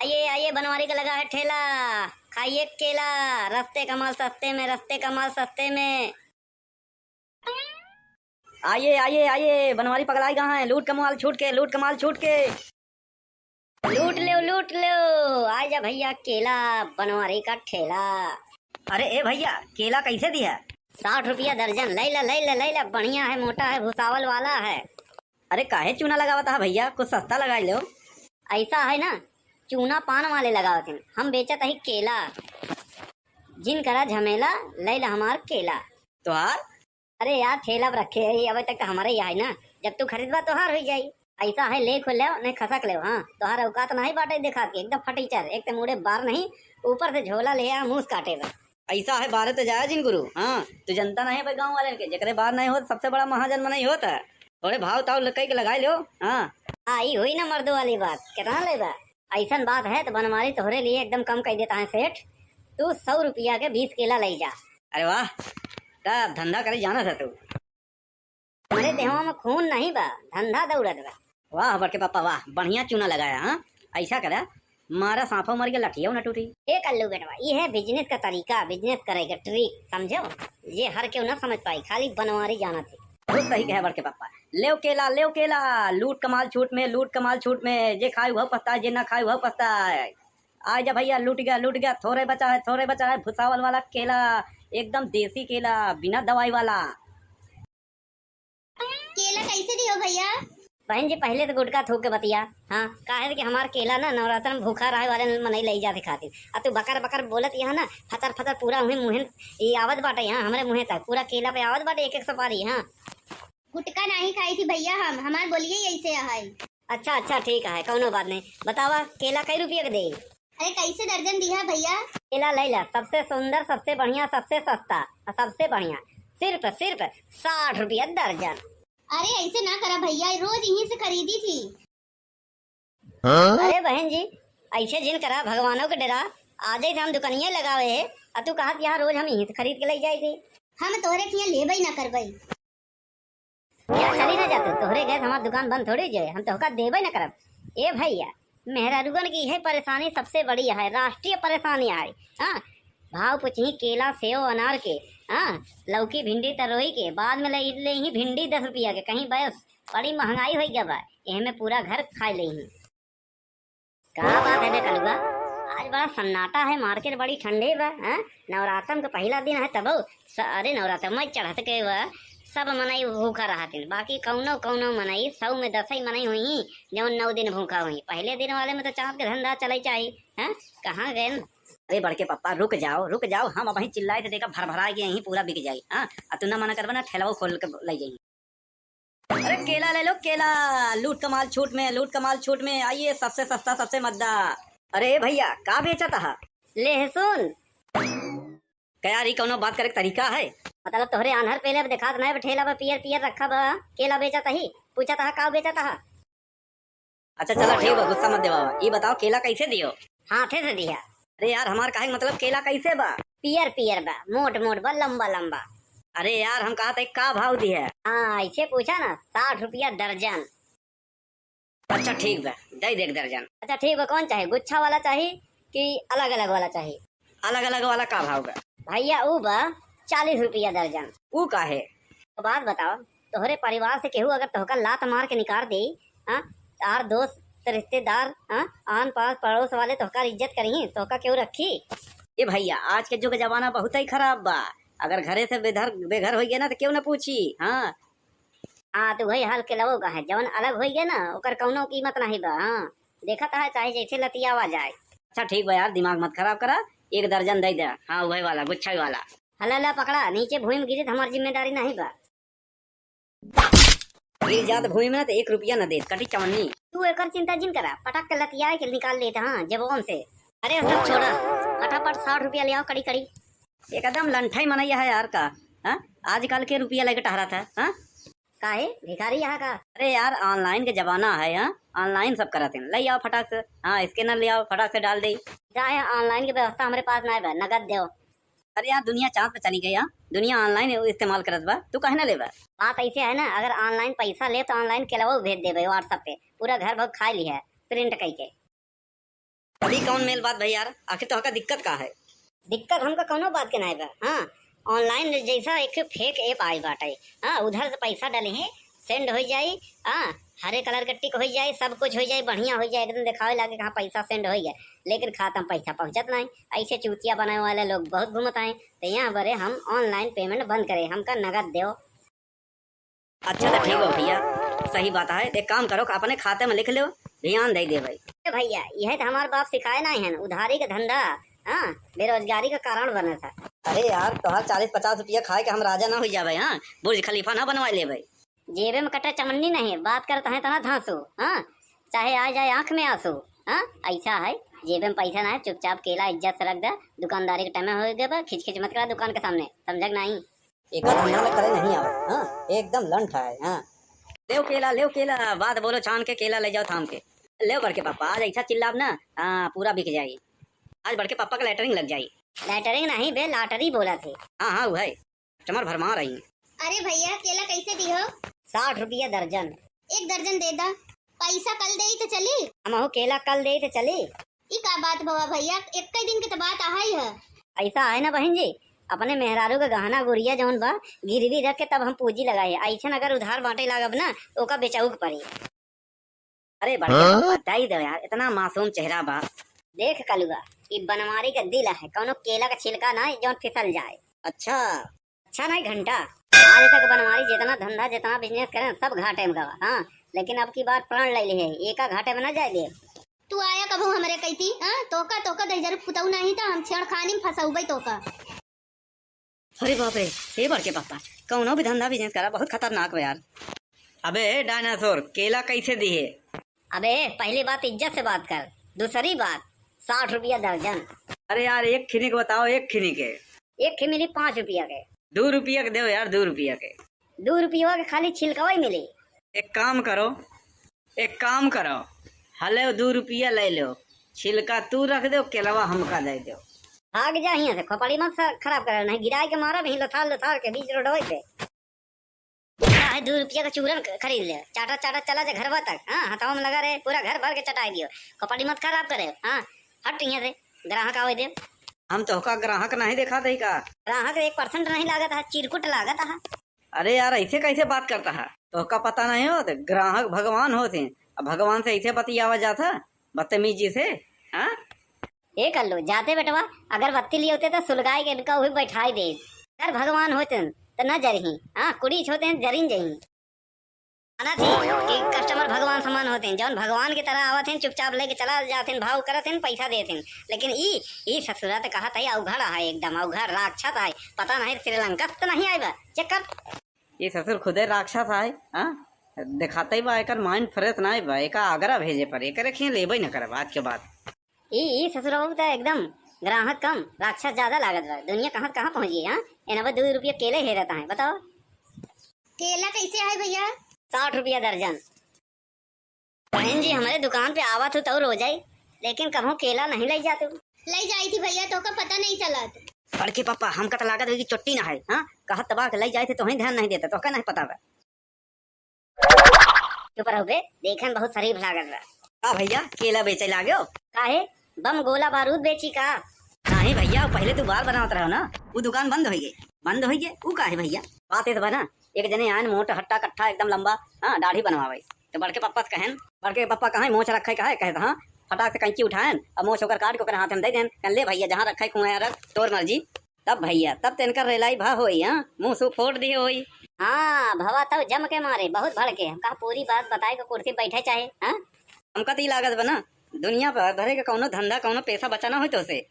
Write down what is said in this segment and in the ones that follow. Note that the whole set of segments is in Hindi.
आइए आइए, बनवारी का लगा है ठेला। खाइए केला। रस्ते का माल सस्ते में, रस्ते का माल सस्ते में। आइए आइए आइए, बनवारी पगलाई कहाँ है? लूट कमाल छूट के, लूट कमाल छूट के। लूट लो लूट लो। आजा भैया केला, बनवारी का ठेला। अरे ए भैया, केला कैसे दिया? 60 रुपया दर्जन। लैला लैला लैला, बढ़िया है, मोटा है, भुसावल वाला है। अरे काहे चूना लगावता है भैया? कुछ सस्ता लगाई लो। ऐसा है ना, चूना पान वाले लगावत हैं, हम बेचत ही केला। जिन करा झमेला, लैला हमार केला। तो यार अरे यार, ठेला पर रखे है अभी तक हमारे ही है ना। जब तू खरीदबा तो हार हो जाई। ऐसा है, ले खोल ले नहीं खसक ले। हाँ, तोहार औकात नहीं बाटे देखा के, एकदम फटीचर। एक तो मुड़े बार नहीं, ऊपर से झोला ले आ मुंह काटे बा। ऐसा है, बारह तो जाया जिन गुरु। हाँ, तू जनता नहीं भाई, गाँव वाले के जकरे बार नहीं हो सबसे बड़ा महाजन्म नहीं होता। थोड़े भाव ताव कई के लगाई लो। हाँ आई हुई ना मर्दों वाली बात, कितना लेबा? ऐसा बात है तो बनवारी तोहरे लिए एकदम कम कर देता है सेठ। तू 100 रुपया के 20 केला ले जा। अरे वाह, का धंधा करे जाना था तू। हमारे देहों में खून नहीं बा, धंधा दौड़त बा। वाह बड़के पापा वाह, बढ़िया चूना लगाया। हाँ ऐसा करा, मारा सांफो मर गया लठिया न टूटी। ए कल्लू बेटवा, ये है बिजनेस का तरीका, बिजनेस करे का ट्रिक, समझो। ये हर क्यों ना समझ पाई, खाली बनवारी जाना थी। बहुत सही कहे बड़के पापा। लेव केला लेव केला, लूट कमाल छूट में, लूट कमाल छूट में। जे खाए वह पछता है, जे ना खाए वह पछता है। आ जा भैया, लूट गया लूट गया। थोड़े बचा है, थोड़े बचा है। भुसावल वाला केला, एकदम देसी केला, बिना दवाई वाला। केला कैसे दियो भैया? बहन जी, पहले तो गुटका थूक के बतिया। हाँ, काहे कि हमार केला ना नवरात्र में भूखा रहे वाले मनई ले जाते खातिर। अब तू बकर बकर बोलत यहाँ ना, फतर फतर पूरा उन्हें मुहे ये आवत बाटे। यहाँ हमारे मुहे तक पूरा केला पे आवत बाटे, एक एक सुपारी। हाँ, गुटका नहीं खाई थी भैया, हम हमार बोलिए ऐसे है। अच्छा अच्छा, ठीक है, कौनो बात नहीं। बतावा केला कई रुपये के दे? अरे कैसे दर्जन दिया भैया? केला ले ला, सबसे सुंदर, सबसे बढ़िया, सबसे सस्ता और सबसे बढ़िया। सिर्फ सिर्फ 60 रुपया दर्जन। अरे ऐसे ना करा भैया, रोज यहीं से खरीदी थी। अरे बहन जी, ऐसे जिन करा भगवानों के डरा। आज ही हम दुकानिया लगावे है, और तू कहा यहाँ रोज हम यहीं से खरीद के ले जाई थी। हम तोहरे के यहाँ लेबई ना करबई। क्या चली ना जाते तोहरे गैस, हमार दुकान बंद थोड़ी जाए, हम तोहका देबे न करब। ए भैया, मेहरारूगन की है परेशानी सबसे बड़ी है, राष्ट्रीय परेशानी है। हाँ, भाव पूछी केला सेव अनार के। हाँ, लौकी भिंडी तरोई के, बाद में ले ही भिंडी 10 रुपया के। कहीं बस बड़ी महंगाई हो गया बा, एह में पूरा घर खा ले ही। क्या बात है बे कलुआ, आज बड़ा सन्नाटा है, मार्केट बड़ी ठंडे बा। हाँ, नवरात्र का पहला दिन है तब। अरे नवरात्र में चढ़त के बा, सब मनई भूखा रहते। बाकी कौनो कौनो मनई 100 में 10 ही मनई हुई जो 9 दिन भूखा हुई। पहले दिन वाले में तो चाप के धंधा चले चाहिए। हैं, कहाँ गए? अरे बड़के पापा रुक जाओ। हम अब वहीं चिल्लाए थे, देखा भर भरा के यहीं पूरा बिक जाई। हाँ, तू ना मना करबा ना, ठेला खोल के ले जाई। अरे केला ले लो केला, लूट कमाल छूट में, लूट कमाल छूट में। आइए, सबसे सस्ता सबसे मद्दा। अरे भैया, का बेचा था? लहसुन। क्या यार, कौनो बात करे तरीका है? मतलब तोहरे आन्हर पहले देखा नहीं, ठेला पर पियर पियर रखा बा, केला बेचा ही। पूछा था का बेचा था? अच्छा चलो ठीक है, गुस्सा मत दे बाबा। ये बताओ केला कैसे दियो? हाथे से दिया। अरे यार, हमार काहे मतलब केला कैसे बा? पियर पियर बा, मोट मोट बा, लंबा लंबा। अरे यार, हम कहा था का भाव दी है? हाँ, ऐसे पूछा ना, 60 रुपया दर्जन। अच्छा ठीक बा, दे देख दर्जन। अच्छा ठीक बा, कौन चाहिए, गुच्छा वाला चाहिए कि अलग अलग वाला चाहिए? अलग अलग वाला का भाव बा? भैया ऊ बा 40 रुपया दर्जन। वो का है? तो बात बताओ, तोहरे परिवार से केहू अगर तोहका लात मार के निकाल दे, हाँ, तार दोस्त रिश्तेदार, हाँ, आन पास पड़ोस वाले तोहका इज्जत करी, तोहका क्यों रखी? ये भैया, आज के जो जमाना बहुत ही खराब बा। अगर घरे से बेघर हो गया ना तो क्यों ना पूछी। हाँ हाँ, तो वही हाल के लगो का है, जवन अलग हो गया ना ओकर कौनो कीमत नहीं बा। हाँ, देखा है, चाहे जैसे लतियावा जाए। अच्छा ठीक बा यार, दिमाग मत खराब करा। एक दर्जन दे दे। हाँ, वही वाला, गुच्छा वाला। हला पकड़ा, नीचे भूमि में गिरे तो हमारी जिम्मेदारी नहीं बा। गिर जात भूमि में तो 1 रुपया न दे, कटी चवन्नी। तू एक चिंता जिन करा, पटक के लतिया के निकाल लेता। हाँ, जबोन से। अरे सब छोड़ा, फटाफट 60 रुपया ले आओ, कड़ी कड़ी। एकदम लंठा ही मनैया है यार का। हाँ, आजकल के रुपया लेके टहरा था। हाँ, काहे भिखारी यहाँ का? अरे यार, ऑनलाइन के जमाना है। हाँ, ऑनलाइन सब करते हैं। ले आओ फटाक से। हाँ, स्कैनर ले आओ, फटाक से डाल दे। चाहे ऑनलाइन की व्यवस्था हमारे पास नहीं बा, नगद दो। अरे यार, दुनिया चांद पे चली गई। हाँ, दुनिया ऑनलाइन इस्तेमाल करत बा, तू कहे ना लेबा? बात ऐसे है ना, अगर ऑनलाइन पैसा ले तो ऑनलाइन केला वो भेज देवे व्हाट्सएप पे, पूरा घर भर खा ली है प्रिंट करके। अभी कौन मेल बात भाई यार, आखिर तो का दिक्कत का है? दिक्कत हमको कौनो बात के नहीं बा। हाँ, ऑनलाइन जैसा एक फेक ऐप आई बाटे। हाँ, उधर से पैसा डाले हैं, सेंड हो जाई। हाँ, हरे कलर के टिक हो जाए, सब कुछ हो जाए, बढ़िया हो जाए, एकदम दिखावे लागे कहाँ पैसा सेंड हो गया, लेकिन खाता में पैसा पहुंचत नहीं। ऐसे चूतिया बनाने वाले लोग बहुत घूमत आए। तो यहाँ बरे हम ऑनलाइन पेमेंट बंद करें, हमका नगद दो। अच्छा तो ठीक हो भैया, सही बात है। एक काम करो, अपने खाते में लिख लो, ध्यान दे दे भाई। ए भैया, यह तो हमारे बाप सिखाए नहीं है, उधारी का धंधा। हाँ, बेरोजगारी का कारण बना था। अरे यार, तोहार 40-50 रुपया खाए के हम राजा ना हो जावे। हाँ, बुर्ज खलीफा ना बनवा ले भाई। जेबे में कटा चमन्नी नहीं, बात करता है तना धांसू। हाँ, चाहे आ जाए आंख में आंसू। हाँ, ऐसा है, जेबे में पैसा ना है, चुपचाप केला इज्जत से रख दे। दुकानदारी के टाइम हो गया, खिच खिच मत करा दुकान के सामने, समझ नहीं। एक धंधा में करे नहीं आवे। हाँ, एकदम लंठ है। हाँ, ले केला, बात बोलो छान के, केला ले जाओ थाम के। ले बड़के पापा, आज ऐसा चिल्लाब ना, हाँ पूरा बिक जाएगी। आज बड़के पापा का लेटरिंग लग जाएगी। लेटरिंग नहीं बे, लॉटरी बोला थे। हाँ हाँ, वो है, चमर भरमा रही है। अरे भैया केला कैसे दी हो? 60 रुपया दर्जन। 1 दर्जन दे दा, पैसा कल दे तो चली। हम केला कल दे तो चली। ई का बात बवा भैया, एक दिन के तो बात आई है। ऐसा है ना बहन जी, अपने मेहरारू का गहना गुड़िया जौन बा गिरवी रख के तब हम पूंजी लगाए। ऐसा अगर उधार बांटे लागब ना तो ओका बेचाऊ के पड़ी। अरे बड़के बता दो यार, इतना मासूम चेहरा बा। देख कलुआ, ये बनमारी का दिल है, कौनो केला का छिलका ना जौन फिसल जाए। अच्छा नहीं घंटा, आज तक बनमारी जितना धंधा जितना बिजनेस करें सब घाटे में गवा। हाँ, लेकिन अब की बार प्राण ले ली है, एका घाटे में ना जाए दे। तू आया कबू हमरे कहती? हाँ, तोका दहजर पुतऊ नहीं था, हम छेड़खानी में फंसाऊ तोका। अरे बाप रे, ये बड़के पापा कौनो भी धंधा बिजनेस करा बहुत खतरनाक है यार। अबे डायनासोर, केला कैसे दी है? अबे पहली बात इज्जत से बात कर, दूसरी बात 60 रुपया दर्जन। अरे यार, एक खिनी के बताओ, एक खिनी के। एक खी मिली 5 रुपया के। 2 रुपया के दो यार, 2 रुपया के। 2 रुपया के खाली छिलकवा ही मिली। एक काम करो, हले 2 रुपया ले लो, छिलका तू रख दो, केलवा हमका दे दो। भाग जा यहाँ से, खोपड़ी मत खराब कर, नहीं गिराए के मारा भी लथार के बीच रोड पे। 2 रुपया का चूरन खरीद ले, चाटा चला जा घर तक। हाँ, हथाओं में लगा रहे, पूरा घर भर के चटाई दियो, खोपड़ी मत खराब करे। हाँ, हट यहाँ से, ग्राहक आवे दे। हम तो का ग्राहक नहीं देखा थे का? ग्राहक 1% नहीं लागत है, चिरकुट लागत है। अरे यार, ऐसे कैसे बात करता है? तो का पता नहीं हो, ग्राहक भगवान होते हैं, अब भगवान से ऐसे बतियावा जाता बदतमीजी से। हाँ, ये कर लो, जाते बेटवा, अगर बत्ती लिए होते तो सुलगाए के इनका वही बैठाई दे। अगर भगवान होते तो न जरही। हाँ, कुड़ीच होते हैं जरीन जही। आना थी कि कस्टमर भगवान समान होते हैं, जौन भगवान की तरह आवत हैं, चुपचाप लेके चला जाते हैं, भाव करते हैं, पैसा देते हैं। लेकिन ई ससुरा तो कहा था अवघड़ है, एकदम अवघड़ राक्षस है, पता नहीं श्रीलंका तो नहीं आए बा। चेक कर, ये ससुर खुदे राक्षस है। हाँ, दिखाते ही बा, एक माइंड फ्रेश ना बा, एक आगरा भेजे पर एक रखिए लेबे न करे आज के बाद। ई ससुरा तो एकदम ग्राहक कम राक्षस ज्यादा लागत बा। दुनिया कहाँ कहाँ पहुँची। हाँ, इन्हें 2 रुपया केले हे रहता है। बताओ केला कैसे है भैया? 60 रुपया दर्जन। बहन जी, हमारे दुकान पे आवत हो तो रो जाए, लेकिन कभी केला नहीं ले जाते। ले जाई थी भैया, तो का पता नहीं चला। बड़के पापा, हमका तो लागत होगी चोट्टी ना है। हाँ, कहा तबाह ले जाए थे तो ध्यान नहीं देता, तो क्या नहीं पता। चुप रहो बे, देखन बहुत शरीफ लागत बा। हाँ भैया, केला बेचे लागे हो? काहे बम गोला बारूद बेची का? नहीं भैया, पहले तो बाल बनावत रहो ना, वो दुकान बंद हो गई। वो का है भैया? बात है बना, एक जने आन मोट हट्टा कट्ठा एकदम लंबा, हाँ दाढ़ी बनवावे। तो बड़के पापा से कहन, बड़के पापा कहाँ मोछ रखे कहा कहता। हाँ, फटाक से कैंची उठाएन और मोछ होकर काट के हाथ में दे देन, ले भैया जहाँ रखे कुआ रख, तोर मर्जी। तब भैया, तब तो इनका रेलाई भा होई। हाँ, मुँह सु फोड़ दिए होई। हाँ, भवा तब जम के मारे बहुत भड़के। हम कहा पूरी बात बताए को कुर्सी बैठे चाहे। हाँ, हमका तो लागत बना, दुनिया पर भरे के कौनो धंधा कौनो पैसा बचाना हो तो से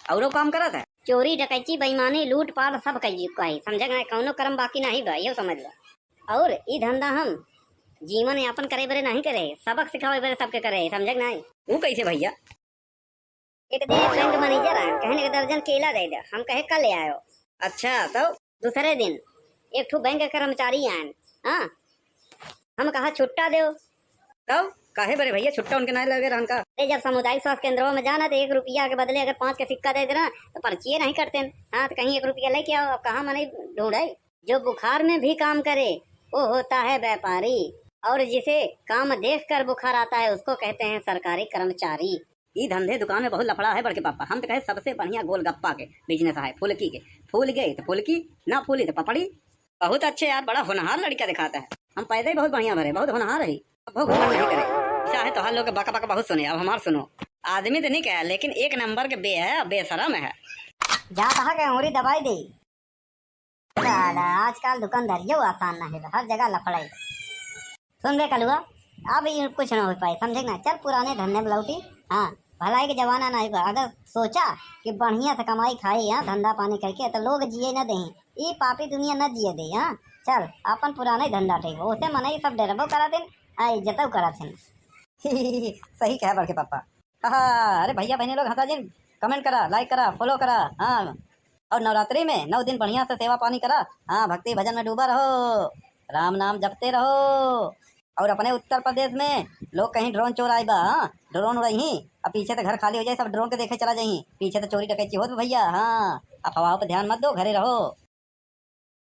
औरो काम करा था। चोरी डकैती बेईमानी लूट पाट सब कही समझ गए, कौनो कर्म बाकी नहीं बा, ये समझ लो। और ये धंधा हम जीवन यापन करे बरे नहीं करे, सबक सिखावे बरे सबके करे, समझ नहीं। वो कैसे भैया? एक दिन बैंक मैनेजर आए, कहने के दर्जन केला दे दो। हम कहे कल ले आयो। अच्छा, तो दूसरे दिन एक ठो बैंक के कर्मचारी आए। हाँ, हम कहा छुट्टा दो। तब काहे बरे भैया छुट्टा उनके नहीं लगे रहन का? जब सामुदायिक स्वास्थ्य केंद्रों में जाना तो 1 रुपया के बदले अगर 5 का सिक्का दे देना तो पर्ची नहीं करते। हाँ, तो कहीं 1 रुपया लेके आओ। अब कहाँ मने ढूंढे। जो बुखार में भी काम करे वो होता है व्यापारी, और जिसे काम देख कर बुखार आता है उसको कहते हैं सरकारी कर्मचारी। ई धंधे दुकान में बहुत लफड़ा है बड़के पापा। हम तो कहे सबसे बढ़िया गोलगप्पा के बिजनेस है, फुल्की के। फूल गए तो फुल्की, ना फूली तो पपड़ी। बहुत अच्छे यार, बड़ा होनहार लड़का दिखाता है। हम पैदा ही बहुत बढ़िया भरे, बहुत होनहार है। अब बहुत घमंड नहीं करे। चाहे तो हर लोग बका बका बहुत सुने, अब हमार सुनो। आदमी तो नहीं कहे, लेकिन एक नंबर के बे है, बेशरम है। जा कहा के उंगली दबाई दे। साला आजकल दुकानदारियों आसान ना है, हर जगह लफड़ाई। सुन बे कलुआ, अब ये कुछ ना हो पाए, समझे ना। चल पुराने धंधे में लौटी। हाँ, भलाई के जमाना नहीं बा। अगर सोचा कि बढ़िया से कमाई खाई, यहाँ धंधा पानी करके, तो लोग जिए न दें, ये पापी दुनिया न जिए दे। हाँ चल अपन पुराने धंधा ठीक उसे मना सब डेरबो करा दिन, इज्जत करा दिन। सही कहा बड़के पापा। हाँ, अरे भैया बहनी लोग हंसा जिन, कमेंट करा, लाइक करा, फॉलो करा। हाँ, और नवरात्रि में 9 दिन बढ़िया से सेवा पानी करा। हाँ, भक्ति भजन में डूबा रहो, राम नाम जपते रहो। और अपने उत्तर प्रदेश में लोग कहीं ड्रोन चोर आए बा, हाँ ड्रोन उड़ही, अब पीछे तो घर खाली हो जाए, सब ड्रोन के देखे चला जाही। पीछे तो चोरी डकैती होत भैया। हाँ, अफवाह पे ध्यान मत दो, घरे रहो।